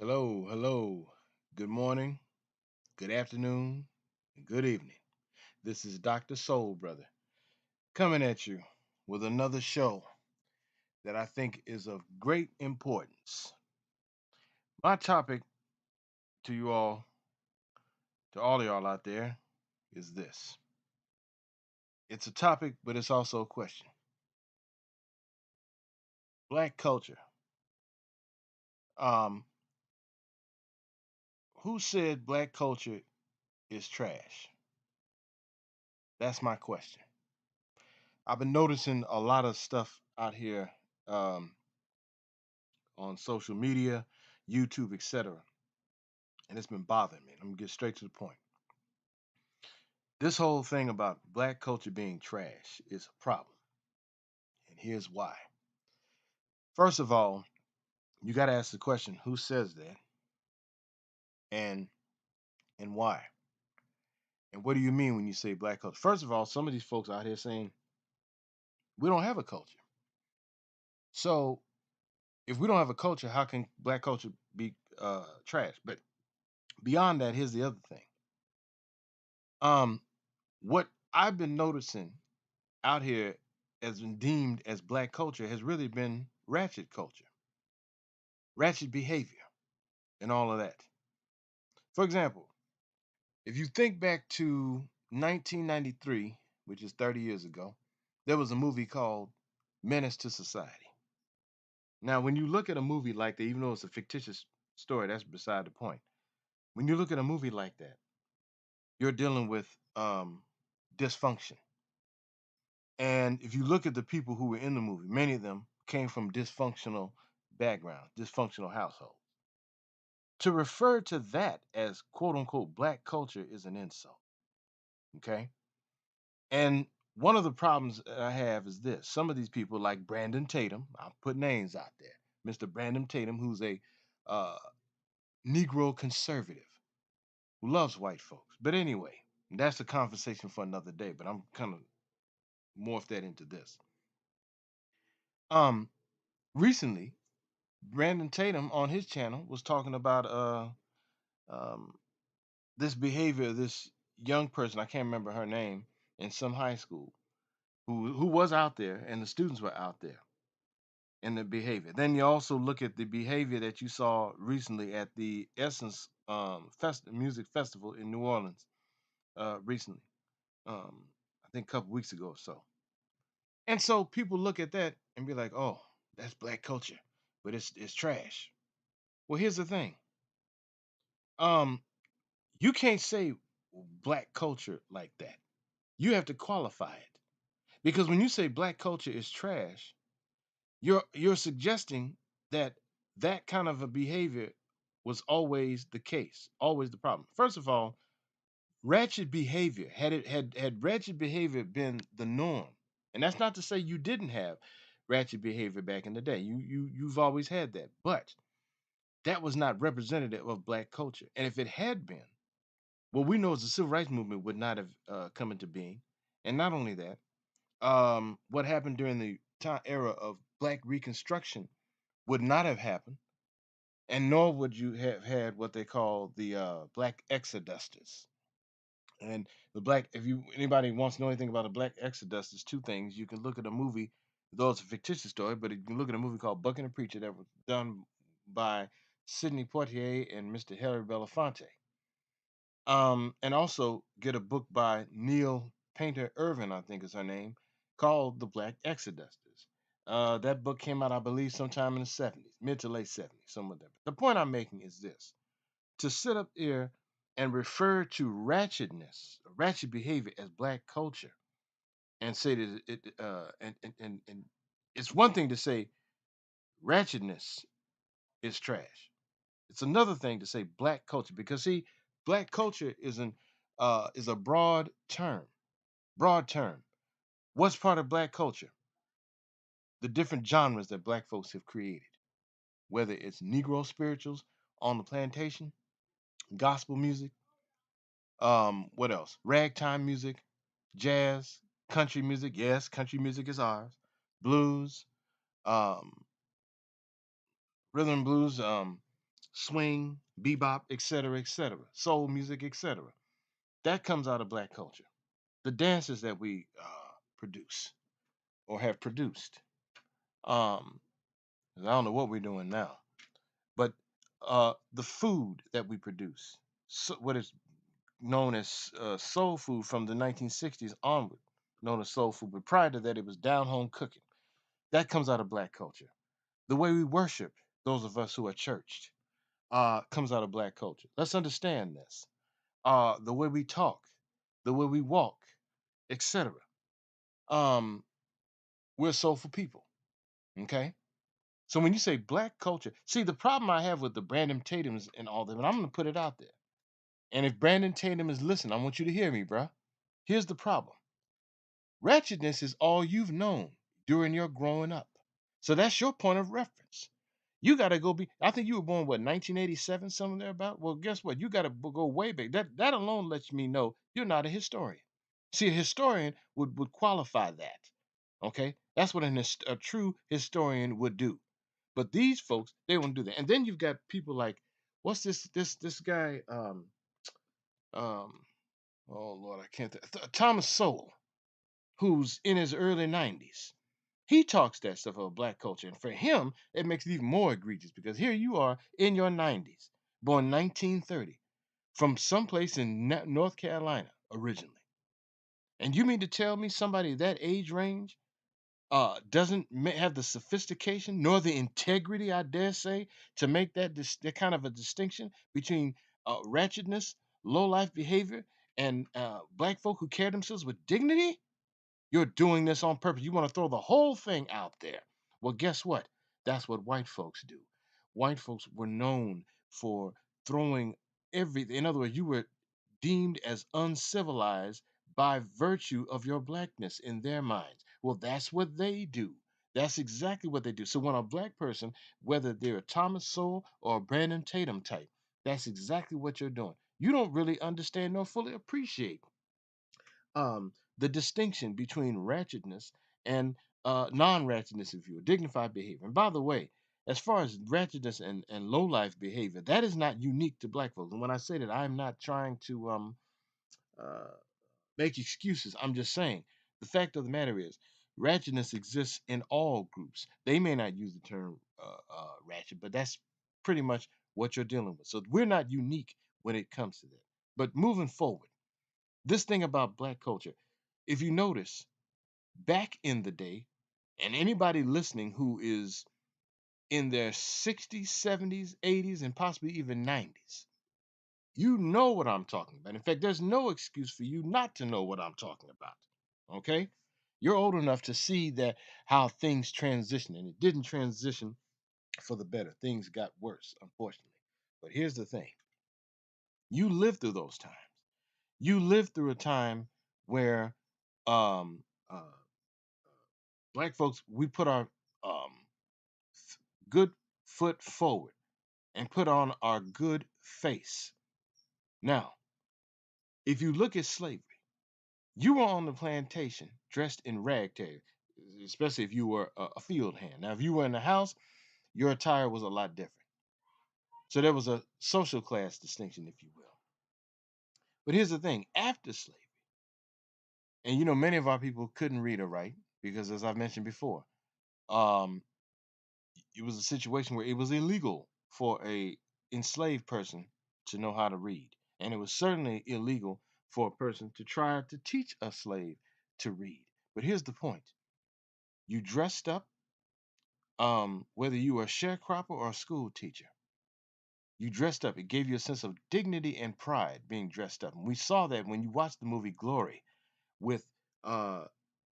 Hello, hello. Good morning, good afternoon, and good evening. This is Dr. Soul Brother coming at you with another show that I think is of great importance. My topic to you all, to all of y'all out there, is this. It's a topic, but it's also a question. Black culture. Um, who said black culture is trash? That's my question. I've been noticing a lot of stuff out here um, on social media, YouTube, etc. And it's been bothering me. I'm gonna get straight to the point. This whole thing about black culture being trash is a problem, and here's why. First of all, you got to ask the question: who says that, and and why? And what do you mean when you say black culture? First of all, some of these folks out here saying we don't have a culture. So if we don't have a culture, how can black culture be trash? But beyond that, here's the other thing. Um, what I've been noticing out here as been deemed as black culture has really been ratchet culture, ratchet behavior, and all of that. For example, if you think back to 1993, which is 30 years ago, there was a movie called Menace to Society. Now, when you look at a movie like that, even though it's a fictitious story, that's beside the point. When you look at a movie like that, you're dealing with dysfunction. And if you look at the people who were in the movie, many of them came from dysfunctional backgrounds, dysfunctional households. To refer to that as quote unquote black culture is an insult. Okay. And one of the problems that I have is this: some of these people, like Brandon Tatum, I'll put names out there, Mr. Brandon Tatum, who's a uh, Negro conservative who loves white folks. But anyway, that's a conversation for another day. But I'm kind of morph that into this. Um, Recently, Brandon Tatum on his channel was talking about um, this behavior of this young person. I can't remember her name in some high school who was out there, and the students were out there in the behavior. Then you also look at the behavior that you saw recently at the Essence Music Festival in New Orleans recently. I think a couple weeks ago or so. And so people look at that and be like, "Oh, that's black culture, but it's trash." Well, here's the thing. Um, you can't say black culture like that. You have to qualify it because when you say black culture is trash, you're suggesting that that kind of a behavior was always the case, always the problem. First of all, ratchet behavior had ratchet behavior been the norm, and that's not to say you didn't have ratchet behavior back in the day. You've always had that, but that was not representative of black culture. And if it had been, what we know is the civil rights movement would not have come into being. And not only that, what happened during the time era of black reconstruction would not have happened, and nor would you have had what they call the black exodusters. And the black, if you anybody wants to know anything about a black exodus, there's two things. You can look at a movie, though it's a fictitious story, but you can look at a movie called Buck and the Preacher that was done by Sidney Poitier and Mr. Harry Belafonte. And also get a book by Neil Painter Irvin, I think is her name, called The Black Exodusters. That book came out, I believe, sometime in the 70s, mid to late 70s, somewhere there. The point I'm making is this: to sit up here and refer to ratchetness, ratchet behavior as black culture, and say that and it's one thing to say ratchetness is trash. It's another thing to say black culture because see, black culture is a broad term. Broad term. What's part of black culture? The different genres that black folks have created, whether it's Negro spirituals on the plantation, gospel music, what else? Ragtime music, jazz, country music. Yes, country music is ours. Blues, um, rhythm and blues, swing, bebop, etc., soul music, etc. That comes out of black culture. The dances that we produce or have produced. Um, I don't know what we're doing now, but the food that we produce, so what is known as soul food from the 1960s onward, known as soul food. But prior to that, it was down home cooking. That comes out of black culture. The way we worship, those of us who are churched, comes out of black culture. Let's understand this. The way we talk, the way we walk, etc. Um, we're soulful people. Okay. So when you say black culture, see the problem I have with the Brandon Tatum's and all them, and I'm gonna put it out there. And if Brandon Tatum is listening, I want you to hear me, bruh. Here's the problem. Wretchedness is all you've known during your growing up. So that's your point of reference. You got to go be. I think you were born what 1987, something there about. Well, guess what? You got to go way back. That alone lets me know you're not a historian. See, a historian would qualify that. Okay, that's what a true historian would do. But these folks, they won't do that. And then you've got people like, what's this guy? Um, oh Lord, I can't. Thomas Sowell, who's in his early 90s. He talks that stuff about black culture. And for him, it makes it even more egregious because here you are in your 90s, born 1930, from someplace in North Carolina originally. And you mean to tell me somebody that age range doesn't have the sophistication nor the integrity, I dare say, to make that kind of a distinction between ratchetness, low life behavior, and black folk who carry themselves with dignity? You're doing this on purpose. You want to throw the whole thing out there. Well, guess what? That's what white folks do. White folks were known for throwing everything. In other words, you were deemed as uncivilized by virtue of your blackness in their minds. Well, that's what they do. That's exactly what they do. So when a black person, whether they're a Thomas Sowell or a Brandon Tatum type, that's exactly what you're doing. You don't really understand nor fully appreciate the distinction between ratchetness and non-ratchetness, if you will, dignified behavior. And by the way, as far as ratchetness and low life behavior, that is not unique to black folks. And when I say that, I'm not trying to uh, make excuses. I'm just saying the fact of the matter is ratchetness exists in all groups. They may not use the term ratchet, but that's pretty much what you're dealing with. So we're not unique when it comes to that. But moving forward, this thing about black culture, if you notice, back in the day, and anybody listening who is in their 60s, 70s, 80s, and possibly even 90s, you know what I'm talking about. In fact, there's no excuse for you not to know what I'm talking about. Okay? You're old enough to see that how things transition, and it didn't transition for the better. Things got worse, unfortunately. But here's the thing: you lived through those times. You lived through a time where um, uh, black folks, we put our good foot forward and put on our good face. Now, if you look at slavery, you were on the plantation dressed in ragtag, especially if you were a field hand. Now, if you were in the house, your attire was a lot different. So there was a social class distinction, if you will. But here's the thing: after slavery, and many of our people couldn't read or write because, as I've mentioned before, um, it was a situation where it was illegal for a enslaved person to know how to read, and it was certainly illegal for a person to try to teach a slave to read. But here's the point: you dressed up, whether you were a sharecropper or a school teacher, you dressed up. It gave you a sense of dignity and pride being dressed up, and we saw that when you watched the movie Glory with uh,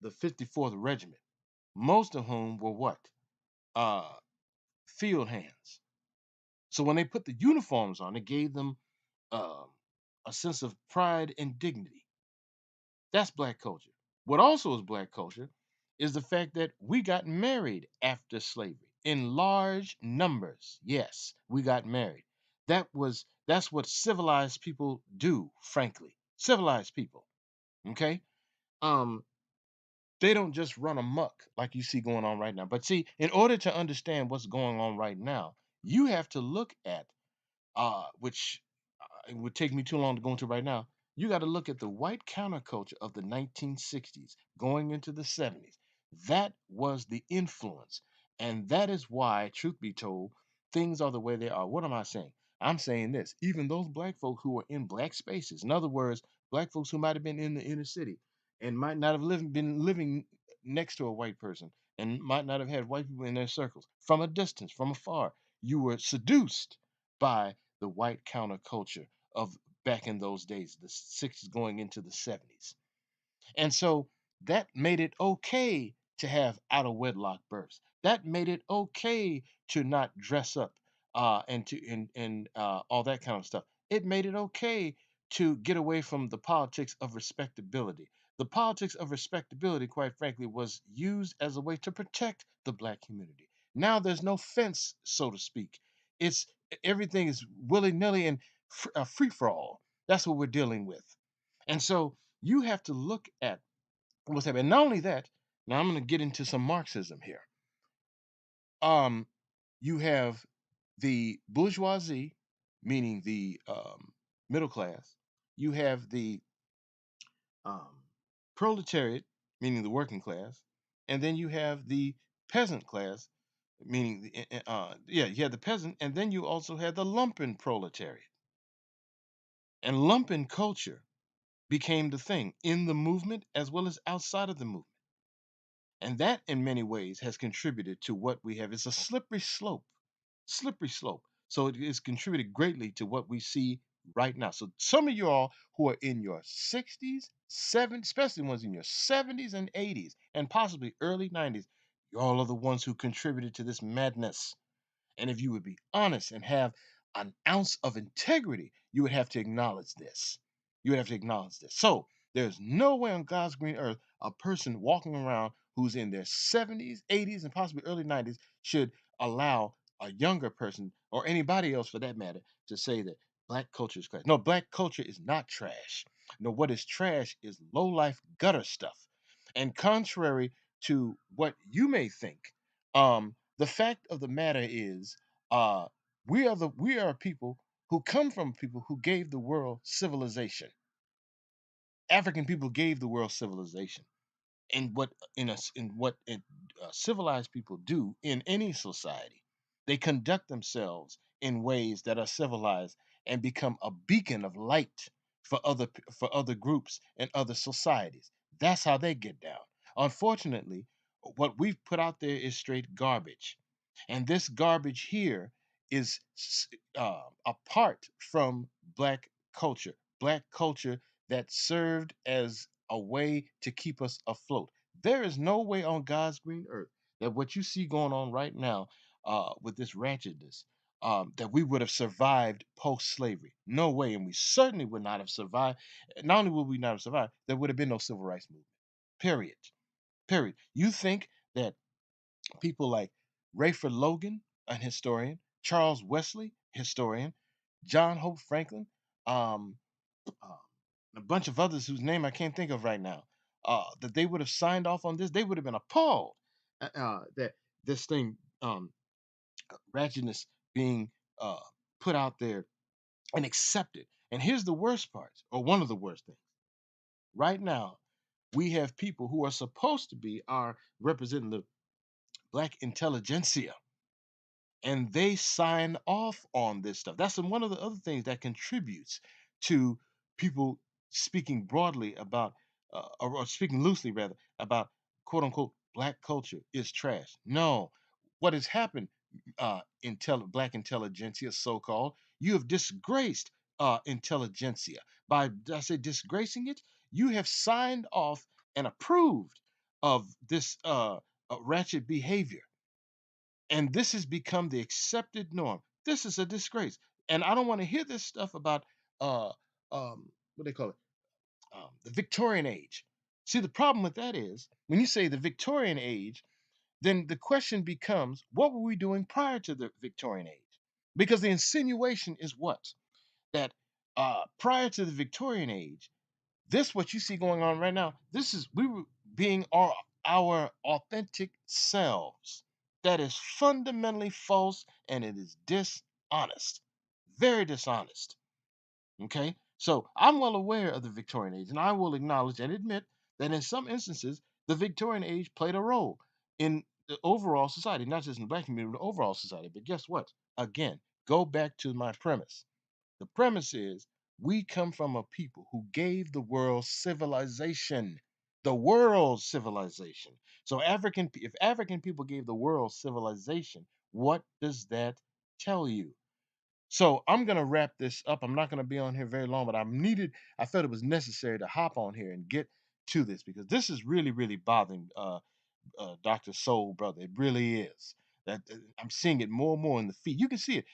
the 54th Regiment, most of whom were what, uh, field hands. So when they put the uniforms on, it gave them um, a sense of pride and dignity. That's black culture. What also is black culture is the fact that we got married after slavery in large numbers. Yes, we got married. That's what civilized people do, frankly. Civilized people. Okay? Um, they don't just run amok like you see going on right now. But see, in order to understand what's going on right now, you have to look at which it would take me too long to go into right now. You got to look at the white counterculture of the 1960s going into the 70s. That was the influence. And that is why, truth be told, things are the way they are. What am I saying? I'm saying this. Even those black folk who are in black spaces, in other words, black folks who might have been in the inner city and might not have been living next to a white person and might not have had white people in their circles from a distance, from afar, you were seduced by the white counterculture of back in those days, the 60s going into the 70s. And so that made it okay to have out of wedlock births. That made it okay to not dress up and all that kind of stuff. It made it okay to get away from the politics of respectability. The politics of respectability, quite frankly, was used as a way to protect the black community. Now there's no fence, so to speak. It's everything is willy nilly and free for all. That's what we're dealing with. And so you have to look at what's happening. And not only that, now I'm going to get into some Marxism here. Um, you have the bourgeoisie, meaning the middle class. You have the um, proletariat, meaning the working class, and then you have the peasant class, meaning you have the peasant, and then you also have the lumpen proletariat. And lumpen culture became the thing in the movement as well as outside of the movement. And that, in many ways, has contributed to what we have. It's a slippery slope, slippery slope. So it has contributed greatly to what we see right now. So some of you all who are in your 60s, 70s, especially ones in your 70s and 80s, and possibly early 90s, you all are the ones who contributed to this madness. And if you would be honest and have an ounce of integrity, you would have to acknowledge this. You would have to acknowledge this. So there's no way on God's green earth a person walking around who's in their 70s, 80s, and possibly early 90s should allow a younger person or anybody else for that matter to say that black culture is trash. No, black culture is not trash. No, what is trash is low life gutter stuff. And contrary to what you may think, the fact of the matter is, uh, we are people who come from people who gave the world civilization. African people gave the world civilization, and what civilized people do in any society, they conduct themselves in ways that are civilized and become a beacon of light for other groups and other societies. That's how they get down. Unfortunately, what we've put out there is straight garbage, and this garbage here is apart from black culture that served as a way to keep us afloat. There is no way on God's green earth that what you see going on right now with this ratchetness, that we would have survived post slavery. No way. And we certainly would not have survived. Not only would we not have survived, there would have been no civil rights movement. Period. Period. You think that people like Rayford Logan, an historian, Charles Wesley, historian, John Hope Franklin, um, uh, a bunch of others whose name I can't think of right now, that they would have signed off on this, they would have been appalled that this thing, ratchetness, being uh, put out there and accepted. And here's the worst part, or one of the worst things. Right now, we have people who are supposed to be our representing the black intelligentsia, and they sign off on this stuff. That's one of the other things that contributes to people speaking broadly about, or speaking loosely rather, about quote unquote black culture is trash. No, what has happened, black intelligentsia, so called, you have disgraced intelligentsia. By, I say disgracing it, you have signed off and approved of this ratchet behavior, and this has become the accepted norm. This is a disgrace. And I don't want to hear this stuff about uh what they call it, the Victorian age. See, the problem with that is when you say the Victorian age, then the question becomes, what were we doing prior to the Victorian age? Because the insinuation is what? That prior to the Victorian age, this what you see going on right now, this is we were being our authentic selves. That is fundamentally false and it is dishonest. very dishonest. Okay, so I'm well aware of the Victorian age, and I will acknowledge and admit that in some instances, the Victorian age played a role in the overall society, not just in the black community, but the overall society. But guess what? Again, go back to my premise. The premise is we come from a people who gave the world civilization, the world's civilization. So if African people gave the world civilization, what does that tell you? So I'm gonna wrap this up. I'm not gonna be on here very long, but I felt it was necessary to hop on here and get to this because this is really, really bothering Dr. Soul Brother. It really is. That I'm seeing it more and more in the feed. You can see it.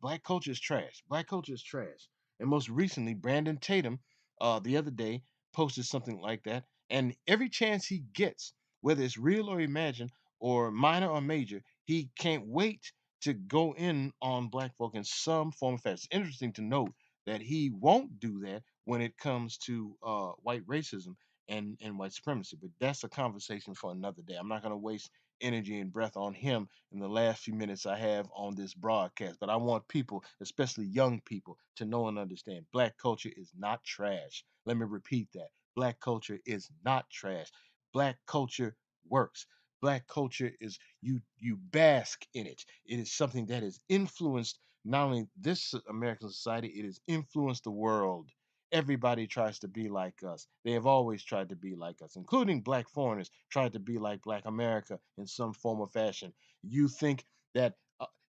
Black culture is trash. Black culture is trash. And most recently, Brandon Tatum, the other day, posted something like that. And every chance he gets, whether it's real or imagined, or minor or major, he can't wait to go in on black folk in some form of fashion. It's interesting to note that he won't do that when it comes to white racism and white supremacy. But that's a conversation for another day. I'm not going to waste energy and breath on him in the last few minutes I have on this broadcast. But I want people, especially young people, to know and understand black culture is not trash. Let me repeat that. Black culture is not trash. Black culture works. Black culture is you bask in it. It is something that has influenced not only this American society, it has influenced the world. Everybody tries to be like us. They have always tried to be like us, including black foreigners tried to be like black America in some form or fashion. You think that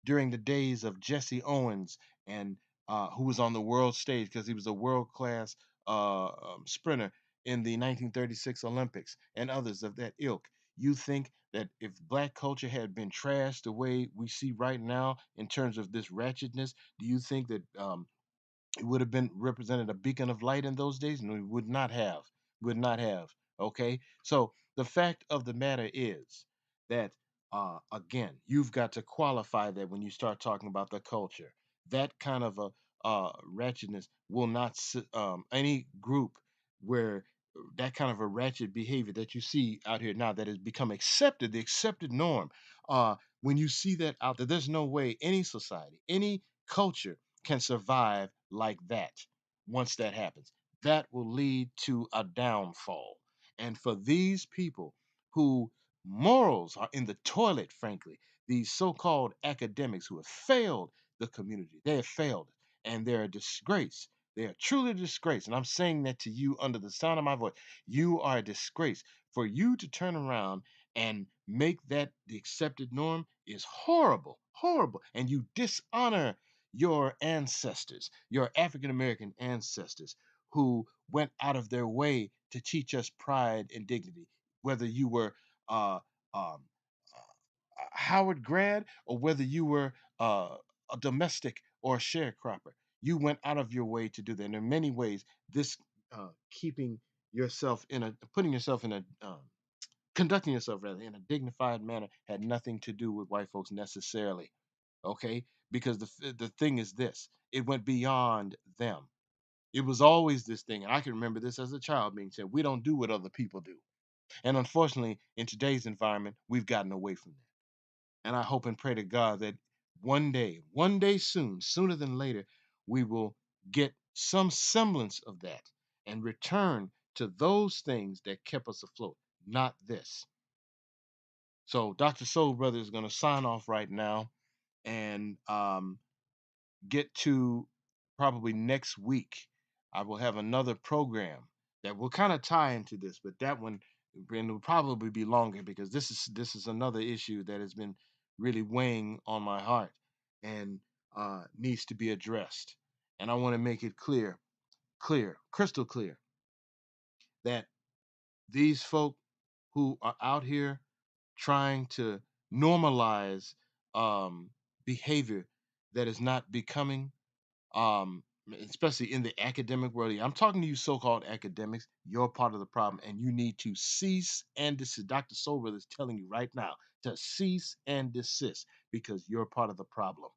during the days of Jesse Owens and who was on the world stage because he was a world class sprinter in the 1936 Olympics and others of that ilk. You think that if black culture had been trashed the way we see right now in terms of this ratchetness, do you think that it would have been represented a beacon of light in those days? No, it would not have. Would not have. Okay. So the fact of the matter is that again, you've got to qualify that when you start talking about the culture. That kind of a ratchetness will not any group where that kind of a ratchet behavior that you see out here now that has become accepted, the accepted norm. When you see that out there, there's no way any society, any culture can survive like that once that happens. That will lead to a downfall. And for these people who morals are in the toilet, frankly, these so called academics who have failed the community, they have failed it. And they're a disgrace. They are truly a disgrace. And I'm saying that to you under the sound of my voice. You are a disgrace. For you to turn around and make that the accepted norm is horrible, horrible. And you dishonor your ancestors, your African American ancestors, who went out of their way to teach us pride and dignity, whether you were uh, um, Howard grad or whether you were a domestic or a sharecropper. You went out of your way to do that. And in many ways, this keeping yourself in a putting yourself in a conducting yourself rather in a dignified manner had nothing to do with white folks necessarily. Okay, because the thing is this: it went beyond them. It was always this thing, and I can remember this as a child being said, "We don't do what other people do." And unfortunately, in today's environment, we've gotten away from that. And I hope and pray to God that one day soon, sooner than later, we will get some semblance of that and return to those things that kept us afloat, not this. So Dr. Soul Brother is going to sign off right now and get to probably next week. I will have another program that will kind of tie into this, but that one and will probably be longer because this is another issue that has been really weighing on my heart and needs to be addressed. And I want to make it crystal clear, that these folk who are out here trying to normalize behavior that is not becoming, especially in the academic world. I'm talking to you, so-called academics. You're part of the problem, and you need to cease and desist. Dr. Sober is telling you right now to cease and desist because you're part of the problem.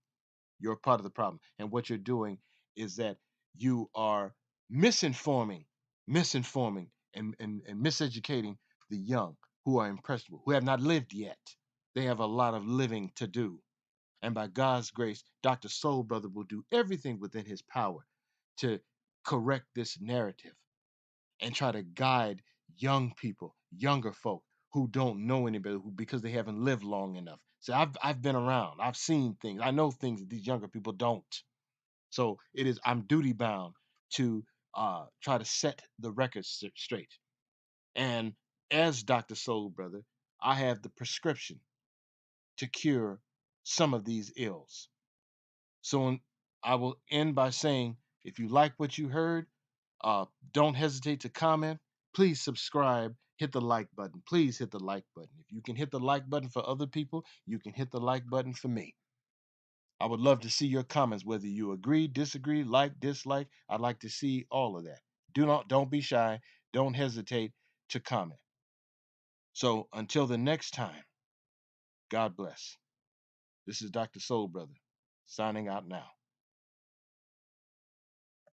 You're part of the problem, and what you're doing is that you are misinforming, misinforming, and miseducating the young who are impressionable, who have not lived yet. They have a lot of living to do. And by God's grace, Dr. Soul Brother will do everything within his power to correct this narrative and try to guide young people, younger folk who don't know any better, who because they haven't lived long enough. So I've been around, I've seen things, I know things that these younger people don't. So I'm duty bound to try to set the record straight. And as Dr. Soul Brother, I have the prescription to cure some of these ills. So I will end by saying, if you like what you heard, uh, don't hesitate to comment. Please subscribe. Hit the like button. Please hit the like button. If you can hit the like button for other people, you can hit the like button for me. I would love to see your comments, whether you agree, disagree, like, dislike. I'd like to see all of that. Don't be shy. Don't hesitate to comment. So until the next time, God bless. This is Dr. Soul Brother signing out now.